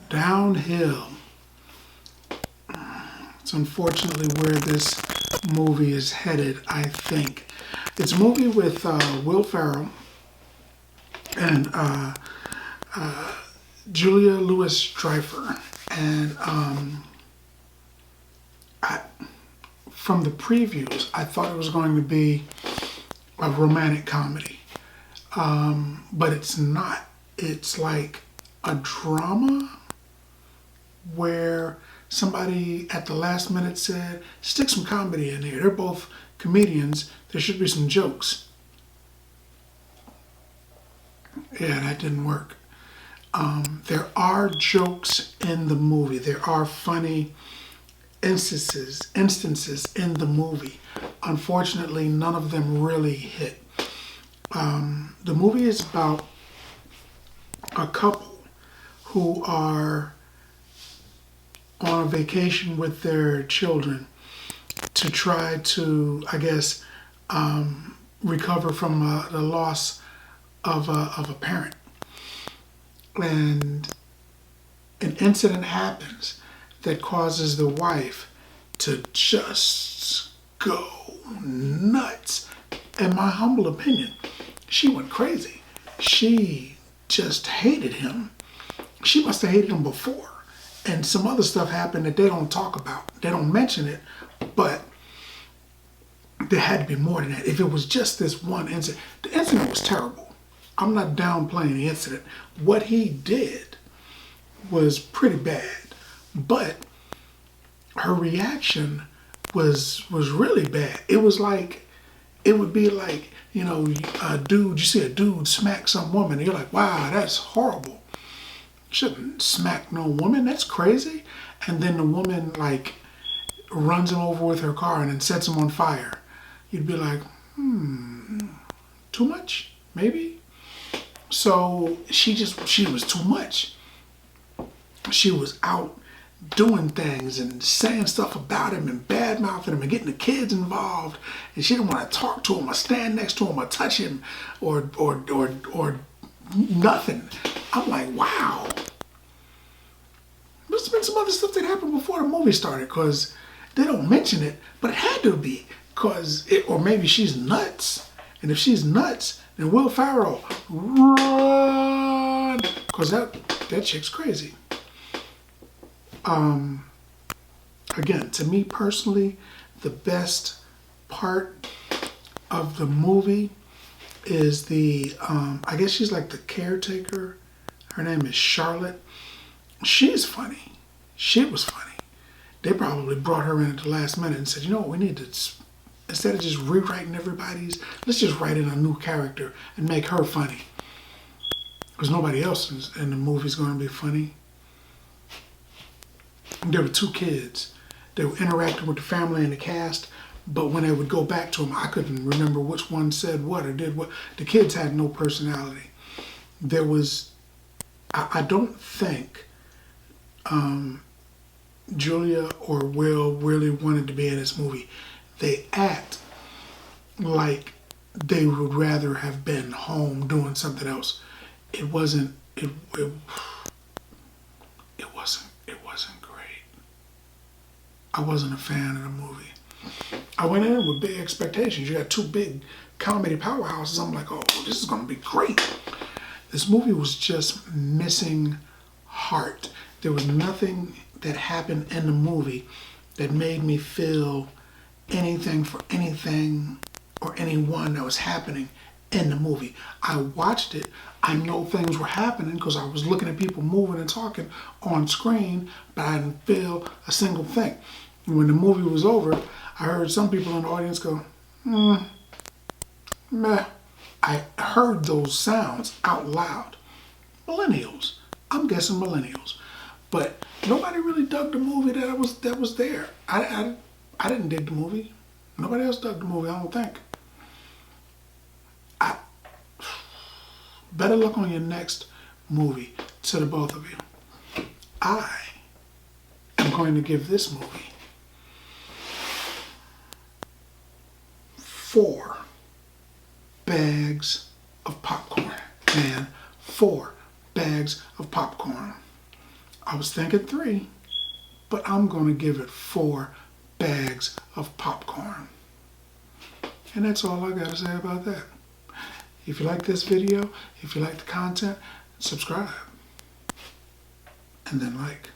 Downhill. It's unfortunately where this movie is headed, I think. It's a movie with Will Ferrell and Julia Louis-Dreyfus. And from the previews, I thought it was going to be a romantic comedy. But it's not. It's like a drama where somebody at the last minute said, stick some comedy in here. They're both comedians. There should be some jokes. Yeah, that didn't work. There are jokes in the movie. There are funny instances in the movie. Unfortunately, none of them really hit. The movie is about a couple who are on a vacation with their children to try to, I guess, recover from the loss of a parent. And an incident happens that causes the wife to just go nuts. In my humble opinion, she went crazy. She just hated him. She must have hated him before. And some other stuff happened that they don't talk about. They don't mention it, but there had to be more than that. If it was just this one incident, the incident was terrible. I'm not downplaying the incident. What he did was pretty bad, but her reaction was really bad. It was like, it would be like, you know, you see a dude smack some woman, and you're like, wow, that's horrible. Shouldn't smack no woman, that's crazy. And then the woman like runs him over with her car and then sets him on fire. You'd be like, too much, maybe? So she was too much. She was out doing things and saying stuff about him and bad mouthing him and getting the kids involved. And she didn't want to talk to him or stand next to him or touch him or nothing. I'm like, wow. Must have been some other stuff that happened before the movie started, because they don't mention it, but it had to be, or maybe she's nuts. And if she's nuts, then Will Ferrell, run, because that chick's crazy. Again, to me personally, the best part of the movie is the, I guess she's like the caretaker. Her name is Charlotte. She's funny. She was funny. They probably brought her in at the last minute and said, you know what, we need to, instead of just rewriting everybody's, let's just write in a new character and make her funny. Because nobody else in the movie is going to be funny. And there were two kids. They were interacting with the family and the cast, but when they would go back to them, I couldn't remember which one said what or did what. The kids had no personality. There was, I don't think Julia or Will really wanted to be in this movie. They act like they would rather have been home doing something else. It wasn't great. I wasn't a fan of the movie. I went in with big expectations. You got two big comedy powerhouses. I'm like, oh, this is going to be great. This movie was just missing heart. There was nothing that happened in the movie that made me feel anything for anything or anyone that was happening in the movie. I watched it. I know things were happening because I was looking at people moving and talking on screen, but I didn't feel a single thing. And when the movie was over, I heard some people in the audience go, meh. I heard those sounds out loud. Millennials. I'm guessing millennials. But nobody really dug the movie that was there. I didn't dig the movie. Nobody else dug the movie, I don't think. Better luck on your next movie to the both of you. I am going to give this movie 4 bags of popcorn. Man, 4 bags of popcorn. I was thinking 3, but I'm going to give it 4 bags of popcorn. And that's all I got to say about that. If you like this video, if you like the content, subscribe. And then like.